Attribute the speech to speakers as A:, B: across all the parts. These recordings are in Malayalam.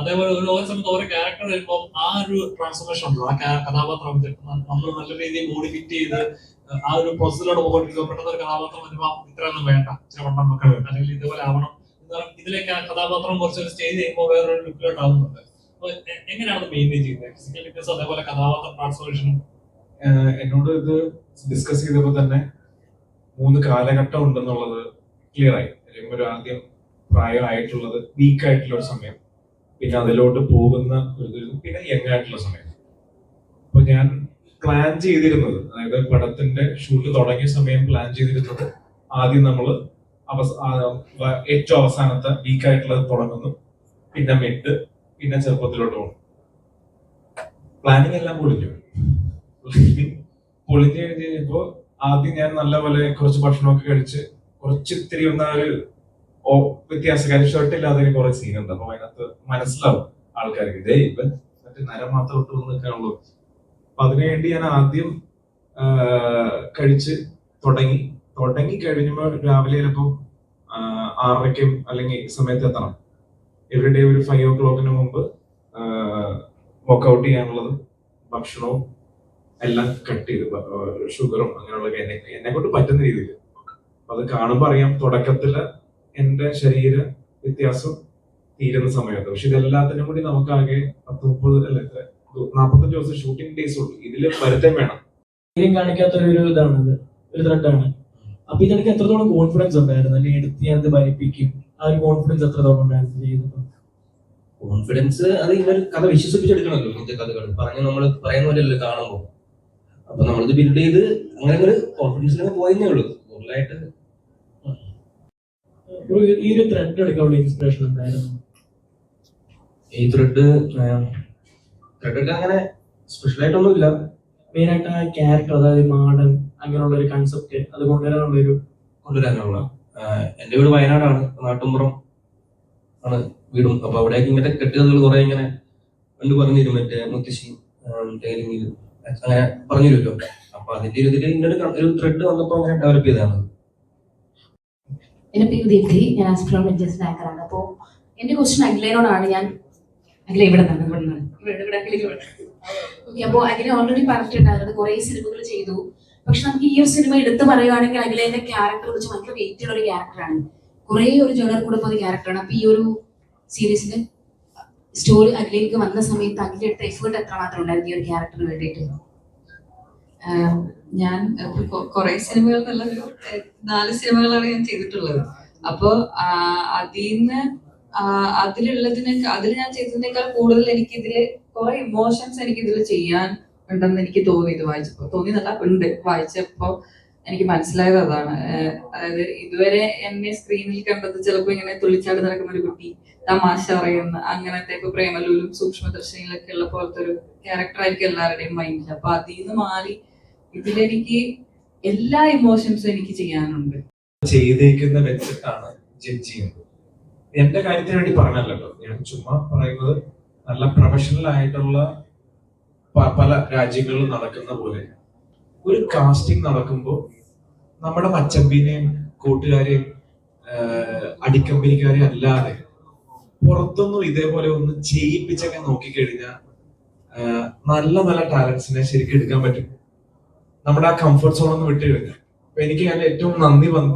A: അതേപോലെ ഓരോ സമയത്ത് ഓരോ ക്യാരക്ടർ വരുമ്പോൾ ആ ഒരു ട്രാൻസ്ഫോർമേഷൻ ഉണ്ടല്ലോ, ആ കഥാപാത്രം നമ്മൾ നല്ല രീതിയിൽ ബോഡി ഫിറ്റ് ചെയ്ത് ആ ഒരു പ്രോസസ്സിലൂടെ പോകണ്ടിരിക്കും. പെട്ടെന്ന് ഒരു കഥാപാത്രം വരുമ്പോൾ ഇത്രയൊന്നും വേണ്ട, ഇച്ചിരി വണ്ണം വെക്കണം, അല്ലെങ്കിൽ ഇതുപോലെ ആവണം എന്ന് പറഞ്ഞാൽ ഇതിലേക്ക് ആ കഥാപാത്രം കുറച്ച് സ്റ്റേജ് ചെയ്യുമ്പോൾ വേറൊരു ലുക്കിലോട്ട് ആവുന്നുണ്ട്. അപ്പൊ എങ്ങനെയാണ് മെയിൻറ്റെയിൻ ചെയ്യുന്നത് ഫിസിക്കൽ ഫിറ്റ്നസ് അതേപോലെ കഥാപാത്ര ട്രാൻസ്ഫോർമേഷനും?
B: എന്നോട് ഇത് ഡിസ്കസ് ചെയ്തപ്പോൾ തന്നെ 3 കാലഘട്ടം ഉണ്ടെന്നുള്ളത് ക്ലിയർ ആയി. ഒരു ആദ്യം പ്രായമായിട്ടുള്ളത് വീക്ക് ആയിട്ടുള്ള ഒരു സമയം, പിന്നെ അതിലോട്ട് പോകുന്ന ഒരു, പിന്നെ യങ് ആയിട്ടുള്ള സമയം. അപ്പൊ ഞാൻ പ്ലാൻ ചെയ്തിരുന്നത്, അതായത് പടത്തിന്റെ ഷൂട്ട് തുടങ്ങിയ സമയം പ്ലാൻ ചെയ്തിരുന്നത്, ആദ്യം നമ്മൾ ഏറ്റവും അവസാനത്തെ വീക്കായിട്ടുള്ളത് തുടങ്ങുന്നു, പിന്നെ മിഡ്, പിന്നെ ചെറുപ്പത്തിലോട്ട് പോകും. പ്ലാനിങ് എല്ലാം പൊളിഞ്ഞു കഴിഞ്ഞപ്പോ ആദ്യം ഞാൻ നല്ലപോലെ കുറച്ച് ഭക്ഷണമൊക്കെ കഴിച്ച് കുറച്ച് ഇത്തിരി ഒന്ന ഒരു വ്യത്യാസക്കാരി ഷർട്ട് ഇല്ലാതെ കുറെ സീനുണ്ട്. അപ്പൊ അതിനകത്ത് മനസ്സിലാവും ആൾക്കാർക്ക്, ഇതേ ഇവൻ മറ്റേ നരം മാത്രം ഇട്ട് നിൽക്കാനുള്ളൂ. അപ്പൊ അതിനുവേണ്ടി ഞാൻ ആദ്യം കഴിച്ച് തുടങ്ങി കഴിഞ്ഞപ്പോ രാവിലെ ചിലപ്പോ 6:30 അല്ലെങ്കിൽ സമയത്ത് എത്തണം. എവറിഡേ ഒരു 5 o'clock മുമ്പ് വർക്ക്ഔട്ട് ചെയ്യാനുള്ളതും ഭക്ഷണവും എല്ലാം കട്ട് ചെയ്ത്, ഷുഗറും അങ്ങനെയുള്ള എന്നെ കൊണ്ട് പറ്റുന്ന രീതിയിൽ. അത് കാണുമ്പോൾ അറിയാം തുടക്കത്തില് എന്റെ ശരീര വ്യത്യാസം തീരുന്ന സമയത്ത്. പക്ഷെ ഇതെല്ലാത്തിനും കൂടി നമുക്കാകെ 45 ദിവസം ഷൂട്ടിംഗ് ഡേയ്സ് ഉള്ളൂ. ഇതില് വരുത്തം വേണം.
C: കാണിക്കാത്ത ഒരു ഇതാണത്, ഒരു ത്രെഡാണ്. അപ്പൊ ഇതെനിക്ക് എത്രത്തോളം കോൺഫിഡൻസ് ഉണ്ടായിരുന്നു, അല്ലെങ്കിൽ എടുത്ത് ഞാനത് ഭരിപ്പിക്കും, ആ ഒരു കോൺഫിഡൻസ് എത്രത്തോളം ഉണ്ടായിരുന്നു ചെയ്യുന്നത്?
D: കോൺഫിഡൻസ് അത് ഇങ്ങനെ കഥ വിശ്വസിപ്പിച്ചെടുക്കണമല്ലോ. ഇങ്ങനത്തെ കഥകൾ നമ്മൾ പറയുന്ന പോലെയല്ലോ കാണുമ്പോൾ. അപ്പൊ നമ്മളിത് ബിൽഡ് ചെയ്ത് അങ്ങനെ ഒരു കോൺഫിഡൻസിലൊക്കെ പോയെന്നേ ഉള്ളൂ. കൂടുതലായിട്ട്
C: ഈ ഒരു ത്രെഡ് എടുക്കാനുള്ള ഇൻസ്പിറേഷൻ ഉണ്ടായിരുന്നു?
D: ഈ ത്രെഡ് അങ്ങനെ സ്പെഷ്യലായിട്ടൊന്നും ഇല്ല.
C: മെയിനായിട്ട് ആ ക്യാരക്ടർ, അതായത് മാടൻ അങ്ങനെയുള്ള ഒരു കൺസെപ്റ്റ് അത്
D: കൊണ്ടുവരാനുള്ള എന്റെ വീട് വയനാടാണ്, നാട്ടുമ്പുറം ആണ് വീടും. അപ്പൊ അവിടേക്ക് ഇങ്ങനത്തെ കെട്ടുകഥകൾ കുറെ ഇങ്ങനെ പറഞ്ഞു തരും, മറ്റേ മുത്തശ്ശി ടൈലിംഗ് അങ്ങനെ പറഞ്ഞു തരുമല്ലോ. അപ്പൊ അതിന്റെ ഒരു ഇതിൽ ഇങ്ങനെ ഒരു ത്രെഡ് വന്നപ്പോ അങ്ങനെ ഡെവലപ്പ് ചെയ്തതാണ്.
E: എന്റെ പേര് ദീപ്തി, ഞാൻ ആസ്ട്രോളജിസ്റ്റ് ആങ്കറാണ്. അപ്പോൾ എന്റെ ക്വസ്റ്റ്യൻ അഖിലേനോടാണ്. അഖില ഇവിടെ നിന്നാണ്. അപ്പോൾ അഖില ഓൾറെഡി പറഞ്ഞിട്ടുണ്ടായിരുന്നു കുറെ സിനിമകൾ ചെയ്തു. പക്ഷെ നമുക്ക് ഈ ഒരു സിനിമ എടുത്ത് പറയുകയാണെങ്കിൽ അഖിലേന്റെ ക്യാരക്ടർ വെച്ച് ഭയങ്കര വെയിറ്റ് ഉള്ള ഒരു ക്യാരക്ടറാണ്. കുറെ ഒരു ജേണർ കൂടെ പോകുന്ന ക്യാരക്ടറാണ്. അപ്പൊ ഈ ഒരു സീരീസിന്റെ സ്റ്റോറി അഖിലേക്ക് വന്ന സമയത്ത് അഖില എടുത്ത എഫേർട്ട് എത്രമാത്രം ഉണ്ടായിരുന്നു ഈ ഒരു ക്യാരക്ടറിന് വേണ്ടിയിട്ട്?
F: ഞാൻ കുറെ സിനിമകൾ നല്ല 4 സിനിമകളാണ് ഞാൻ ചെയ്തിട്ടുള്ളത്. അപ്പൊ അതിൽ ഞാൻ ചെയ്തതിനേക്കാൾ കൂടുതൽ എനിക്കിതില് കുറെ ഇമോഷൻസ് എനിക്കിതിൽ ചെയ്യാൻ ഉണ്ടെന്ന് എനിക്ക് തോന്നി. ഇത് വായിച്ചപ്പോ തോന്നിയതല്ല, ഉണ്ട്. വായിച്ചപ്പോ എനിക്ക് മനസ്സിലായത് അതാണ്. അതായത് ഇതുവരെ എന്നെ സ്ക്രീനിൽ കണ്ടത് ചിലപ്പോ ഇങ്ങനെ തുള്ളിച്ചാടി നടക്കുന്ന ഒരു കുട്ടി, തമാശ പറയുന്ന അങ്ങനത്തെ, ഇപ്പൊ പ്രേമലൂലും സൂക്ഷ്മദർശിനിയിലൊക്കെ ഉള്ള പോലത്തെ ഒരു ക്യാരക്ടർ ആയിരിക്കും എല്ലാവരുടെയും മൈൻഡിൽ. അപ്പൊ അതിൽ നിന്ന് മാറി ഇതിലെനിക്ക് എല്ലാ ഇമോഷൻസും എനിക്ക് ചെയ്യാനുണ്ട്.
B: ചെയ്തേക്കുന്ന വെച്ചിട്ടാണ് ജഡ്ജ് ചെയ്യുന്നത്. എന്റെ കാര്യത്തിന് വേണ്ടി പറഞ്ഞല്ലോ, ഞാൻ ചുമ്മാ പറയുന്നത്. നല്ല പ്രൊഫഷണൽ ആയിട്ടുള്ള പല രാജ്യങ്ങളിലും നടക്കുന്ന പോലെ ഒരു കാസ്റ്റിംഗ് നടക്കുമ്പോൾ നമ്മുടെ മച്ചമ്പിനെയും കൂട്ടുകാരെയും അടിക്കമ്പനിക്കാരെയും അല്ലാതെ പുറത്തൊന്നും ഇതേപോലെ ഒന്ന് ചെയ്യിപ്പിച്ചൊക്കെ നോക്കിക്കഴിഞ്ഞാൽ നല്ല നല്ല ടാലൻസിനെ ശരിക്കും എടുക്കാൻ പറ്റും. നമ്മുടെ ആ കംഫർട്ട് സോണൊന്നും വിട്ടു കഴിഞ്ഞാൽ. അപ്പൊ എനിക്ക് ഞാൻ ഏറ്റവും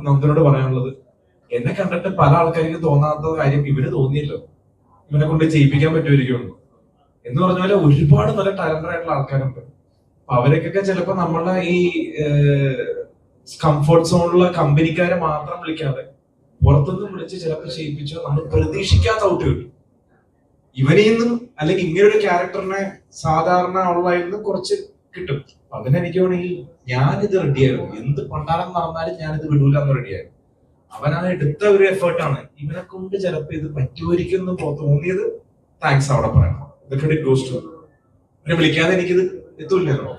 B: നന്ദിനോട് പറയാനുള്ളത്, എന്നെ കണ്ടിട്ട് പല ആൾക്കാർക്കും തോന്നാത്ത കാര്യം ഇവന് തോന്നിയല്ലോ, ഇവനെ കൊണ്ട് ചെയ്യിപ്പിക്കാൻ പറ്റുമായിരിക്കുള്ളൂ എന്ന് പറഞ്ഞ പോലെ ഒരുപാട് നല്ല ടാലന്റഡ് ആയിട്ടുള്ള ആൾക്കാരുണ്ട്. അപ്പൊ അവരൊക്കെ ചിലപ്പോ നമ്മളെ ഈ കംഫർട്ട് സോണിലുള്ള കമ്പനിക്കാരെ മാത്രം വിളിക്കാതെ പുറത്തുനിന്ന് വിളിച്ച് ചിലപ്പോൾ ചെയ്യിപ്പിച്ചോ നമ്മൾ പ്രതീക്ഷിക്കാത്ത ഔട്ട് കിട്ടും. ഇവനിൽ നിന്നും അല്ലെങ്കിൽ ഇങ്ങനൊരു ക്യാരക്ടറിനെ സാധാരണ ഉള്ളതിൽ നിന്ന് കുറച്ച് കിട്ടും. അതിനെനിക്ക് വേണമെങ്കിൽ ഞാനിത് റെഡിയായിരുന്നു, എന്ത് പണ്ടാരം നടന്നാലും ഞാനിത് വിടൂല എന്ന് റെഡിയായിരുന്നു. അവനാണ് എടുത്ത ഒരു എഫേർട്ടാണ്. ഇവനെ കൊണ്ട് ചിലപ്പോ ഇത് പറ്റുമായിരിക്കും എന്ന് തോന്നിയത് താങ്ക്സ് അവിടെ പറയണം. ഇതൊക്കെ ഗോസ്റ്റ് വിളിക്കാതെ എനിക്കിത് എത്തൂല്ലോ.